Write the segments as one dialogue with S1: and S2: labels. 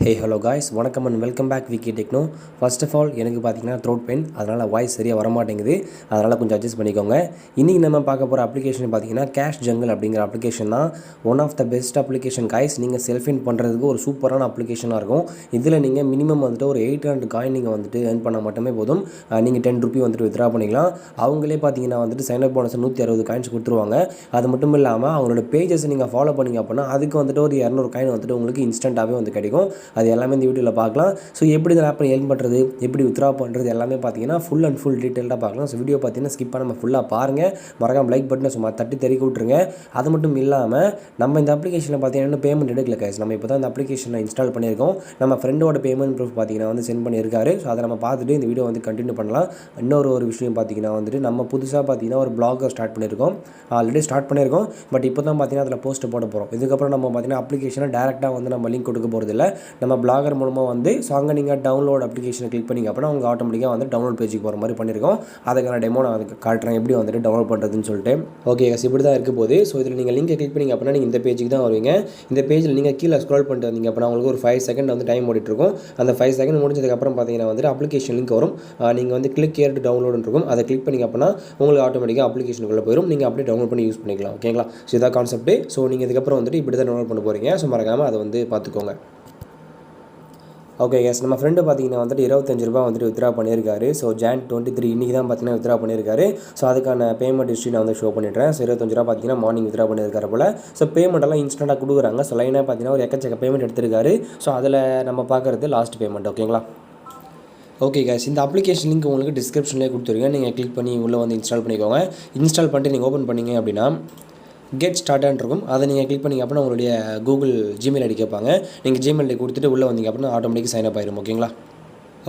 S1: ஹே hello guys, வணக்கம் and welcome back Vicky Techno. First of all எனக்கு பார்த்தீங்கன்னா throat pain, அதனால் வாய்ஸ் சரியாக வரமாட்டேங்குது. அதனால் கொஞ்சம் அட்ஜஸ்ட் பண்ணிக்கோங்க. இன்றைக்கி நம்ம பார்க்க போகிற அப்ளிகேஷன் பார்த்தீங்கன்னா கேஷ் ஜங்கிள் அப்படிங்கிற அப்ளிகேஷன் தான். One of the best application guys. நீங்கள் செல்ஃப் இன் பண்ணுறதுக்கு ஒரு சூப்பரான அப்ளிகேஷனாக இருக்கும். இதில் நீங்கள் மினிமம் வந்துட்டு ஒரு 800 காயின் நீங்கள் வந்துட்டு ஏர்ன் பண்ணால் மட்டுமே போதும். நீங்கள் 10 ரூபி வந்துட்டு வித்ரா பண்ணிக்கலாம். அவங்களே பார்த்தீங்கன்னா வந்துட்டு சைனப் போனஸ் 160 காயின்ஸ் கொடுத்துருவாங்க. அது மட்டும் இல்லாமல் அவங்களோட பேஜஸ் நீங்கள் ஃபாலோ பண்ணிங்க அப்படின்னா அதுக்கு வந்துட்டு ஒரு 200 காயின் வந்துட்டு உங்களுக்கு இன்ஸ்டண்ட்டாகவே வந்து கிடைக்கும். அது எல்லாமே இந்த வீடியோவில் பார்க்கலாம். ஸோ எப்படி இந்த ஆப்பை ஏர்ன் பண்ணுறது, எப்படி வித்ரா பண்ணுறது எல்லாமே பார்த்தீங்கன்னா ஃபுல் அண்ட் ஃபுல் டீட்டெயிலாக பார்க்கலாம். ஸோ வீடியோ பார்த்தீங்கன்னா ஸ்கிப் பண்ணாமல் ஃபுல்லாக பாருங்கள். மறக்காம லைக் பட்டனை சும்மா தட்டி தெறிக்க விட்ருங்க. அது மட்டும் இல்லாமல் நம்ம இந்த அப்ளிகேஷனில் பார்த்தீங்கன்னா பேமெண்ட் எடுக்கல கைஸ். நம்ம இப்போ தான் இந்த அப்ளிகேஷனை இன்ஸ்டால் பண்ணியிருக்கோம். நம்ம ஃப்ரெண்டோட பேமெண்ட் ப்ரூஃப் பார்த்தீங்கன்னா வந்து சென்ட் பண்ணியிருக்காரு. ஸோ அதை நம்ம பார்த்துட்டு இந்த வீடியோ வந்து கண்டினியூ பண்ணலாம். இன்னொரு விஷயம் பார்த்தீங்கன்னா வந்துட்டு நம்ம புதுசாக பார்த்தீங்கன்னா ஒரு பிளாகர் ஸ்டார்ட் பண்ணியிருக்கோம். ஆல்ரெடி ஸ்டார்ட் பண்ணியிருக்கோம். பட் இப்போ தான் பார்த்தீங்கன்னா அதில் போஸ்ட் போட போகிறோம். இதுக்கப்புறம் நம்ம பார்த்தீங்கன்னா அப்ளிகேஷனை டேரெக்டாக வந்து நம்ம லிங்க் கொடுக்க போகிறதில்ல. நம்ம பிளாகர் மூலமாக வந்து அங்கே நீங்கள் டவுன்லோட் அப்ளிகேஷனை கிளிக் பண்ணிங்க அப்படின்னா அவங்க ஆட்டோமேட்டிக்காக வந்து டவுன்லோட் பேஜுக்கு போகிற மாதிரி பண்ணியிருக்கோம். அதுக்கான டெமோ நான் அதுக்கு காட்டுறேன் எப்படி வந்துட்டு டவுன்லோட் பண்ணுறதுன்னு சொல்லிட்டு. ஓகே கைஸ், இப்படி தான் இருக்க போகுது. ஸோ இதில் நீங்கள் லிங்கை கிளிக் பண்ணிங்க அப்படின்னா நீங்கள் இந்த பேஜுக்கு தான் வருவீங்க. இந்த பேஜில் நீங்கள் கீழே ஸ்க்ரோல் பண்ணிட்டு வந்தீங்க அப்படின்னா உங்களுக்கு ஒரு 5 செகண்ட் வந்து டைம் ஓடிட்டுருக்கும். அந்த 5 செகண்ட் முடிஞ்சதுக்கப்புறம் பார்த்தீங்கன்னா வந்துட்டு அப்ளிகேஷன் லிங்க் வரும். நீங்கள் வந்து கிளிக் கேர் டவுன்லோடு இருக்கும். அதை கிளிக் பண்ணிங்க அப்படின்னா உங்களுக்கு ஆட்டோமேட்டிக்காக அப்ளிகேஷனுக்குள்ளே போயிடும். நீங்கள் அப்படியே டவுன்லோட் பண்ணி யூஸ் பண்ணிக்கலாம். ஓகேங்களா? ஸோ இதான் கான்செப்ட். ஸோ நீங்கள் இதுக்கப்புறம் வந்துட்டு இப்படி தான் டவுன்லோட் பண்ண போகிறீங்க. ஸோ மறக்காமல் அதை வந்து பார்த்துக்கோங்க. ஓகே கேஸ், நம்ம ஃப்ரெண்டு பார்த்தீங்கன்னா வந்துட்டு 25 ரூபா வந்துட்டு வித்ரா பண்ணியிருக்காரு. ஸோ Jan 23 இன்றைக்கி தான் பார்த்தீங்கன்னா வித்ரா பண்ணியிருக்காரு. ஸோ அதுக்கான பேமெண்ட் ஹிஸ்ட்ரி நான் வந்து ஷோ பண்ணிடுறேன். ஸோ 25 ரூபா பார்த்தீங்கன்னா மார்னிங் வித்ரா பண்ணியிருக்காரு போல். ஸோ பேமெண்ட்டெல்லாம் இன்ஸ்டண்ட்டாக கொடுக்குறாங்க. ஸோ லைனாக பார்த்தீங்கன்னா ஒரு எக்கச்சக்க பேமெண்ட் எடுத்திருக்காரு. ஸோ அதில் நம்ம பார்க்குறது லாஸ்ட் பேமெண்ட். ஓகேங்களா? ஓகே கைஸ், இந்த அப்ளிகேஷன் லிங்க் உங்களுக்கு டிஸ்கிரிப்ஷன்லேயே கொடுத்துருங்க. நீங்கள் கிளிக் பண்ணி உள்ளே வந்து இன்ஸ்டால் பண்ணிக்கோங்க. இன்ஸ்டால் பண்ணிட்டு நீங்கள் ஓப்பன் பண்ணிங்க அப்படின்னா கெட் ஸ்டார்ட்னு இருக்கும். அதை நீங்கள் கிளிக் பண்ணிங்க அப்படின்னா உங்களுடைய கூகுள் ஜிமெயில் ஐடி கேட்பாங்க. நீங்கள் ஜிமெயில் ஐடி கொடுத்துட்டு உள்ளே வந்தீங்க அப்படின்னா ஆட்டோமேட்டிக்காக சைன் அப் ஆயிரும். ஓகேங்களா?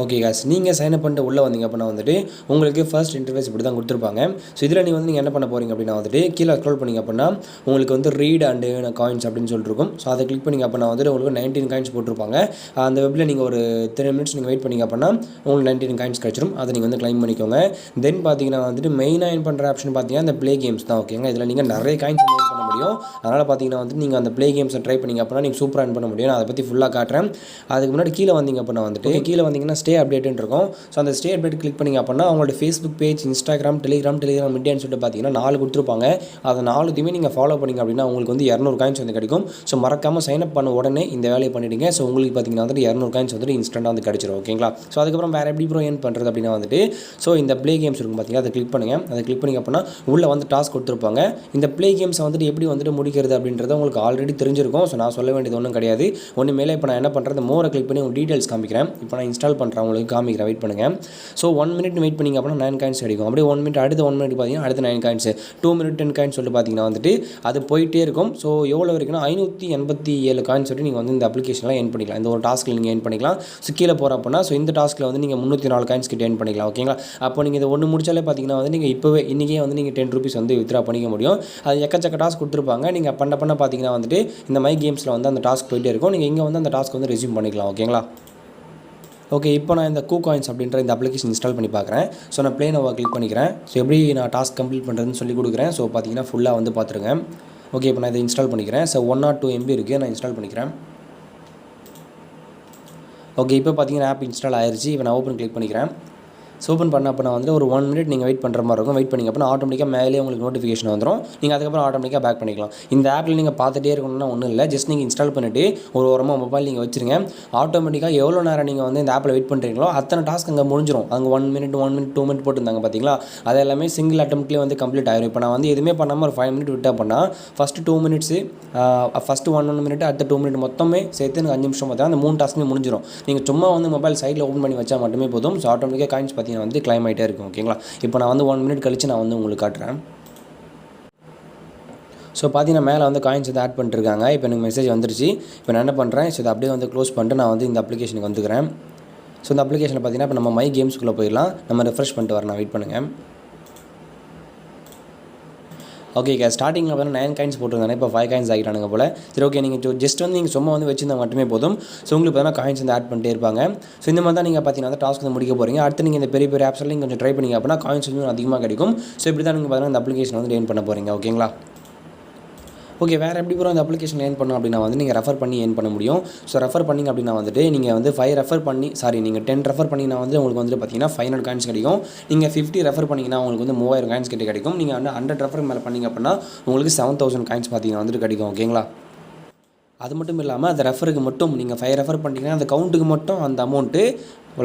S1: ஓகே காஸ், நீங்கள் சைன் அப் பண்ணிட்டு உள்ளே வந்தீங்க அப்படின்னா வந்துட்டு உங்களுக்கு ஃபர்ஸ்ட் இன்டர்ஃபேஸ் இப்படி தான் கொடுத்துருப்பாங்க. ஸோ இதில் நீங்கள் என்ன பண்ண போகிறீங்க அப்படின்னா வந்துட்டு கீழே ஸ்க்ரோல் பண்ணிங்க அப்படின்னா உங்களுக்கு வந்து ரீட் அண்டு காயின்ஸ் அப்படின்னு சொல்லிட்டு இருக்கும். ஸோ அதை கிளிக் பண்ணிங்க அப்படின்னா வந்துட்டு உங்களுக்கு 19 காயின்ஸ் போட்டிருப்பாங்க. அந்த வெப்பில் நீங்கள் ஒரு 3 மினிட்ஸ் நீங்கள் வெயிட் பண்ணிங்க அப்படின்னா உங்களுக்கு 19 காயின்ஸ் கிடச்சிடும். அதை நீங்கள் வந்து கிளைம் பண்ணிக்கோங்க. தென் பார்த்தீங்கன்னா வந்துட்டு மெயினாக ஏர்ன் பண்ணுற ஆப்ஷன் பார்த்தீங்கன்னா இந்த ப்ளே கேம்ஸ் தான். ஓகேங்க, இதில் நீங்கள் நிறைய காயின்ஸ் ஏர்ன் பண்ண முடியும். அதனால் பார்த்தீங்கன்னா வந்துட்டு நீங்கள் அந்த ப்ளே கேம்ஸை ட்ரை பண்ணிங்க அப்படின்னா நீங்கள் சூப்பராக ஏர்ன் பண்ண முடியும். நான் அதை பற்றி ஃபுல்லாக காட்டுறேன். அதுக்கு முன்னாடி கீழே வந்தீங்க அப்படின்னா வந்துட்டு கீழே வந்தீங்கன்னா ஸ்டே அப்டேட்னு இருக்கும். ஸோ அந்த ஸ்டே அப்டேட் கிளிக் பண்ணிங்க அப்படின்னா அவங்களோட ஃபேஸ்புக் பேஜ், இன்ஸ்டாகிராம், டெலிகிராம் மீடியான்னு சொல்லிட்டு பார்த்தீங்கன்னா 4 கொடுத்துருப்பாங்க. அதை 4த்தையுமே நீங்கள் ஃபாலோ பண்ணிங்க அப்படின்னா உங்களுக்கு வந்து 200 காயின்ஸ் வந்து கிடைக்கும். ஸோ மறக்காமல் சைன் அப் பண்ண உடனே இந்த வேலையை பண்ணிவிடுங்க. ஸோ உங்களுக்கு பார்த்தீங்கன்னா வந்துட்டு 200 காயின்ஸ் வந்துட்டு இன்ஸ்டண்ட்டாக வந்து கிடச்சிரும். ஓகேங்களா? ஸோ அதுக்கப்புறம் வேறு எப்படி ப்ரோ ஏர்ன் பண்ணுறது அப்படின்னா வந்துட்டு ஸோ இந்த ப்ளே கேம்ஸ் இருக்கும் பார்த்தீங்கன்னா அதை கிளிக் பண்ணுங்கள். அதை கிளிக் பண்ணிங்க அப்படின்னா உள்ளே வந்து டாஸ்க் கொடுத்துருப்பாங்க. இந்த ப்ளே கேம்ஸை வந்துட்டு எப்படி வந்துட்டு முடிக்கிறது அப்படின்றத உங்களுக்கு ஆல்ரெடி தெரிஞ்சிருக்கும். ஸோ நான் சொல்ல வேண்டியது ஒன்றும் கிடையாது. ஒன்று மேலே இப்போ நான் என்ன பண்ணுறது, மோரை கிளிக் பண்ணி உங்களுக்கு டீட்டெயில்ஸ் காமிக்கிறேன். இப்போ நான் இன்ஸ்டால் பண்ணுறேன், உங்களுக்கு காமிக்கிறேன். வெயிட் பண்ணுங்கள். ஸோ 1 மினிட் வெயிட் பண்ணிங்க அப்படின்னா 9 காயின்ஸ் கிடைக்கும். அப்படியே 1 மினிட் அடுத்த 1 மினிட் பார்த்தீங்கன்னா அடுத்த 9 காயின்ஸ், 2 மினிட் 10 காயின்ஸ் சொல்லிட்டு பார்த்தீங்கன்னா வந்துட்டு அது போயிட்டே இருக்கும். ஸோ எவ்வளோ வரைக்கும்னா 587 காயின்ஸ் சொல்லிட்டு நீங்கள் வந்து இந்த அப்ளிகேஷனில் ஏர்ன் பண்ணிக்கலாம். இந்த ஒரு டாஸ்க்கில் நீங்கள் ஏர்ன் பண்ணிக்கலாம். ஸோ கீழே போகிற அப்படின்னா ஸோ இந்த டாஸ்க்கில் வந்து நீங்கள் 304 காயின்ஸ் கிட்ட ஏர்ன் பண்ணிக்கலாம். ஓகேங்களா? அப்போ நீங்கள் இதை ஒன்று முடிச்சாலே பார்த்தீங்கன்னா வந்து நீங்கள் இப்போவே இன்றைக்கே வந்து நீங்கள் 10 ரூபீஸ் வந்து வித்ரா பண்ணிக்க முடியும். அது எக்கச்சக்க டாஸ்க் கொடுத்துருப்பாங்க. நீங்கள் பண்ண பார்த்தீங்கன்னா வந்துட்டு இந்த மை கேம்ஸில் வந்து அந்த டாஸ்க் போயிட்டே இருக்கும். நீங்கள் இங்கே வந்து அந்த டாஸ்க் வந்து ரெஸ்யூம் பண்ணிக்கலாம். ஓகேங்களா? ஓகே, இப்போ நான் இந்த காயின்ஸ் அப்படின்ற இந்த அப்ளிகேஷன் இன்ஸ்டால் பண்ணி பார்க்குறேன். ஸோ நான் ப்ளே நோவை கிளிக் பண்ணிக்கிறேன். ஸோ எப்படி நான் டாஸ்க் கம்ப்ளீட் பண்ணுறதுன்னு சொல்லி கொடுக்குறேன். ஸோ பார்த்தீங்கன்னா ஃபுல்லாக வந்து பார்த்துருங்க. ஓகே, இப்போ நான் இதை இன்ஸ்டால் பண்ணிக்கிறேன். ஸோ 102 MB இருக்குது, நான் இன்ஸ்டால் பண்ணிக்கிறேன். ஓகே, இப்போ பார்த்தீங்கன்னா ஆப் இன்ஸ்டால் ஆயிடுச்சு. இப்போ நான் ஓப்பன் கிளிக் பண்ணிக்கிறேன். ஸோ ஓப்பன் பண்ண அப்போ நான் வந்து ஒரு 1 மினிட் நீங்கள் வெயிட் பண்ணுற மாதிரி இருக்கும். வெயிட் பண்ணிங்க அப்படின்னா ஆட்டோமேட்டிக்காக மேலே உங்களுக்கு நோட்டிஃபிகேஷன் வந்துடும். நீங்கள் அதுக்கப்புறம் ஆட்டோமேட்டிக்காக பேக் பண்ணிக்கலாம். இந்த ஆப்பில் நீங்கள் பார்த்துட்டே இருக்கணும்னா ஒன்றும் இல்லை. ஜஸ்ட் நீங்கள் இன்ஸ்டால் பண்ணிவிட்டு ஒரு ஓரமாக மொபைல் நீங்கள் வச்சுருங்க. ஆட்டோமேட்டிக்காக எவ்வளோ நேரம் நீங்கள் வந்து இந்த ஆப்பில் வெயிட் பண்ணுறீங்களோ அத்தனை டாஸ்க் அங்கே முடிஞ்சிடும். அங்கே 1 மினிட் 2 மினிட் போட்டுருந்தாங்க பார்த்தீங்களா? அது எல்லாமே சிங்கிள் அட்டம்ப்ட்லேயே வந்து கம்ப்ளீட் ஆகிடும். இப்போ நான் வந்து எதுவுமே பண்ணாமல் ஒரு 5 மினிட் விட்டா பண்ணால் ஃபஸ்ட்டு 2 மினிட்ஸு, ஃபஸ்ட்டு 1 மினிட், அடுத்த 2 மினிட் மொத்தமே சேர்த்து எனக்கு 5 நிமிஷம் பார்த்தா அந்த 3 டாஸ்க்குமே முடிஞ்சிடும். நீங்கள் சும்மா வந்து மொபைல் சைடில் ஓப்பன் பண்ணி வச்சா மட்டுமே போதும். ஸோ ஆட்டோமேட்டிக்காக காயின்ஸ் பார்த்தீங்கன்னா வந்து கிளைம் ஆகிட்டே இருக்கும். ஓகேங்களா? இப்போ நான் வந்து 1 மினிட் கழிச்சு நான் வந்து உங்களுக்கு காட்டுறேன். ஸோ பார்த்தீங்கன்னா மேலே வந்து காயின்ஸ் வந்து ஆட் பண்ணிட்டுருக்காங்க. இப்போ எனக்கு மெசேஜ் வந்துருச்சு. இப்போ நான் என்ன பண்ணுறேன், ஸோ இதை அப்படியே வந்து க்ளோஸ் பண்ணிட்டு நான் வந்து இந்த அப்ளிகேஷனுக்கு வந்துக்கிறேன். ஸோ இந்த அப்ளிகேஷனில் பார்த்தீங்கன்னா இப்போ நம்ம மை கேம்ஸ்குள்ளே போயிடலாம். நம்ம ரெஃப்ரெஷ் பண்ணிட்டு வரலாம். வெயிட் பண்ணுங்கள். ஓகே கேஸ், ஸ்டார்டிங்கில் வந்து 9 காயின்ஸ் போட்டிருந்தாங்க. இப்போ 5 காயின்ஸ் ஆகிட்டானுங்க போல். சரி, ஓகே, நீங்கள் ஜஸ்ட் வந்து நீங்கள் சும்மா வந்து வச்சுருந்தா மட்டுமே போதும். ஸோ உங்களுக்கு பார்த்தீங்கன்னா காயின்ஸ் வந்து ஆட் பண்ணிட்டே இருப்பாங்க. ஸோ இந்த மாதிரி தான் நீங்கள் பார்த்தீங்கன்னா அந்த டாஸ்க் வந்து முடிக்க போகிறீங்க. அடுத்து நீங்கள் இந்த பெரிய பெரிய ஆப்ஸில் நீங்கள் கொஞ்சம் ட்ரை பண்ணிங்க அப்படின்னா காயின்ஸ் வந்து அதிகமாக கிடைக்கும். ஸோ இப்படி தான் நீங்கள் பார்த்தீங்கன்னா இந்த அப்ளிகேஷன் வந்து ஏர்ன் பண்ண போகிறீங்க. ஓகேங்களா? ஓகே, வேறு எப்படி ப்ரோ அந்த அப்ளிகேஷன் ஏர்ன் பண்ணணும் அப்படின்னா வந்து நீங்கள் ரெஃபர் பண்ணி ஏர்ன் பண்ண முடியும். ஸோ ரெஃபர் பண்ணிங்க அப்படின்னா வந்துட்டு நீங்கள் வந்து 5 ரெஃபர் பண்ணி நீங்கள் 10 ரெஃபர் பண்ணிங்கன்னா வந்து உங்களுக்கு வந்துட்டு பார்த்தீங்கன்னா 500 காயின்ஸ் கிடைக்கும். நீங்கள் 50 ரெஃபர் பண்ணிங்கன்னா உங்களுக்கு வந்து 3000 காயின்ஸ் கிட்ட கிடைக்கும். நீங்கள் வந்து 100 ரெஃபர் மேலே பண்ணிங்க அப்படின்னா உங்களுக்கு 7000 காயின்ஸ் பார்த்தீங்கன்னா வந்துட்டு கிடைக்கும். ஓகேங்களா? அது மட்டும் இல்லாமல் அந்த ரெஃபருக்கு மட்டும் நீங்கள் 5 ரெஃபர் பண்ணிட்டீங்கன்னா அந்த கவுண்ட்டுக்கு மட்டும் அந்த அமௌண்ட்டு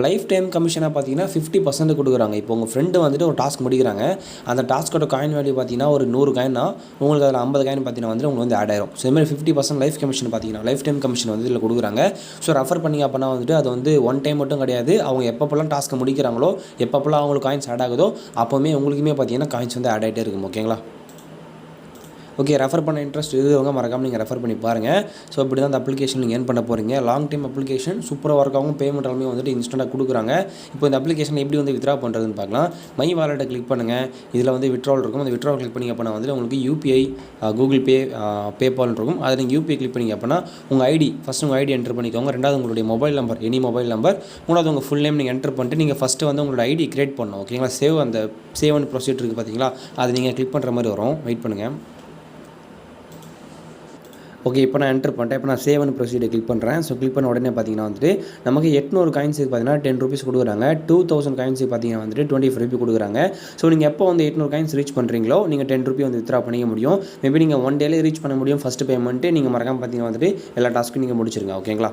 S1: லைஃப் டைம் கமிஷனாக பார்த்தீங்கன்னா 50% கொடுக்குறாங்க. இப்போ உங்கள் ஃப்ரெண்டு வந்துட்டு ஒரு டாஸ்க் முடிக்கிறாங்க. அந்த டாஸ்க்கோட காயின் வேல்யூ பார்த்தீங்கன்னா ஒரு 100 காயின்னா உங்களுக்கு அதில் 50 காயின் பார்த்தீங்கன்னா வந்து உங்களுக்கு வந்து ஆட் ஆயிரும். ஸோ இதுமாதிரி 50% லைஃப் கமிஷன் பார்த்தீங்கன்னா லைஃப் டைம் கமிஷன் வந்து இதில் கொடுக்குறாங்க. ஸோ ரெஃபர் பண்ணிங்க அப்படின்னா வந்துட்டு அது வந்து ஒன் டைம் மட்டும் கிடையாது. அவங்க எப்பப்போலாம் டாஸ்க்கை முடிக்கிறாங்களோ, எப்பப்போலாம் அவங்களுக்கு காயின்ஸ் ஆட் ஆகுதோ அப்போவுமே உங்களுக்குமே பார்த்தீங்கன்னா காயின்ஸ் வந்து ஆட் ஆகிட்டே இருக்கும். ஓகேங்களா? ஓகே, ரெஃபர் பண்ண இன்ட்ரெஸ்ட் இருக்கிறவங்க மறக்காமல் நீங்கள் ரெஃபர் பண்ணி பாருங்கள். ஸோ இப்படி தான் அந்த அப்ளிகேஷன் நீங்கள் ஏர்ன் பண்ண போகிறீங்க. லாங் டைம் அப்ளிகேஷன் சூப்பராக ஒர்க் ஆகும். பேமெண்ட் எல்லாமே வந்துட்டு இன்ஸ்டன்ட்டாக கொடுக்குறாங்க. இப்போ இந்த அப்ளிகேஷன் எப்படி வந்து வித்ரா பண்ணுறதுன்னு பார்க்கலாம். மை வாலெட்டை கிளிக் பண்ணுங்கள். இதில் வந்து விட்ரால் இருக்கும். அந்த விட்ரால் கிளிக் பண்ணிங்க அப்படின்னா வந்துட்டு உங்களுக்கு யூபிஐ, கூகுள் பே, பேபால் இருக்கும். அதை நீங்கள் யூபிஐ கிளிக் பண்ணிங்க அப்படின்னா உங்கள் ஐடி ஃபஸ்ட்டு உங்கள் ஐடி என்டர் பண்ணிக்கோங்க. ரெண்டாவது உங்களுடைய mobile number, any mobile number. மூணாவது உங்கள் ஃபுல் நேம் நீங்கள் என்டர் பண்ணிட்டு நீங்கள் ஃபஸ்ட்டு வந்து உங்களோட ஐடி கிரியேட் பண்ணணும். ஓகேங்களா? சேவ் அண்ட் ப்ரொசீட் இருக்குது பார்த்தீங்களா? அது நீங்கள் கிளிக் பண்ணுற மாதிரி வரும். வெயிட் பண்ணுங்கள். ஓகே, இப்போ நான் என்டர் பண்ணிட்டேன். இப்போ நான் சேவ் அண்ட் ப்ரொசீடை கிளிக் பண்ணுறேன். ஸோ கிளிக் பண்ண உடனே பார்த்தீங்கன்னா வந்துட்டு நமக்கு 800 காயின்ஸுக்கு பார்த்தீங்கன்னா 10 ருபீஸ் கொடுக்குறாங்க. 2000 காயின்ஸுக்கு பார்த்தீங்கன்னா வந்துட்டு 25 ருபி கொடுக்குறாங்க. ஸோ நீங்கள் எப்போ வந்து 800 காயின்ஸ் ரீச் பண்ணுறீங்களோ நீங்கள் 10 ருபி வந்து வித்ரா பண்ணிக்க முடியும். மேபி நீங்கள் 1 டேலே ரீச் பண்ண முடியும். ஃபஸ்ட்டு பேமெண்ட்டு நீங்கள் மறக்காமல் பார்த்தீங்கன்னா வந்துட்டு எல்லா டாஸ்க்கும் நீங்கள் முடிச்சிருங்க. ஓகேங்களா?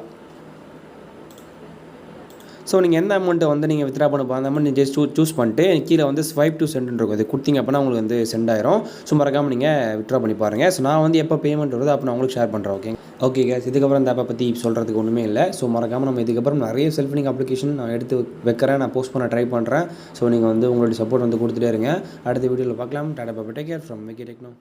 S1: ஸோ நீங்கள் எந்த அமௌண்ட்டை வந்து நீங்கள் வித்ரா பண்ண போகிற அந்த அமௌண்ட் நீங்கள் ஜஸ்ட் சூஸ் பண்ணிட்டு கீழே வந்து ஸ்வைப் டு சென்ட் இருக்கும். அது கொடுத்தீங்க அப்படின்னா உங்களுக்கு வந்து சென்ட் ஆயிரும். ஸோ மறக்காமல் நீங்கள் வித்ரா பண்ணி பாருங்கள். ஸோ நான் வந்து எப்போ பேமெண்ட் வருது அப்போ நான் உங்களுக்கு ஷேர் பண்ணுறேன். ஓகே கேஸ், இதுக்கப்புறம் இந்த ஆப்பை பற்றி சொல்கிறதுக்கு ஒன்றுமே இல்லை. ஸோ மறக்காமல் நம்ம இதுக்கப்புறம் நிறைய செல்ஃப் லிங்க் அப்ளிகேஷன் நான் எடுத்து வைக்கிறேன். நான் போஸ்ட் பண்ண ட்ரை பண்ணுறேன். ஸோ நீங்கள் வந்து உங்களுடைய சப்போர்ட் வந்து கொடுத்துட்டே இருங்க. அடுத்த வீடியோவில் பார்க்கலாம். டாடா bye, take care from Vicky techno.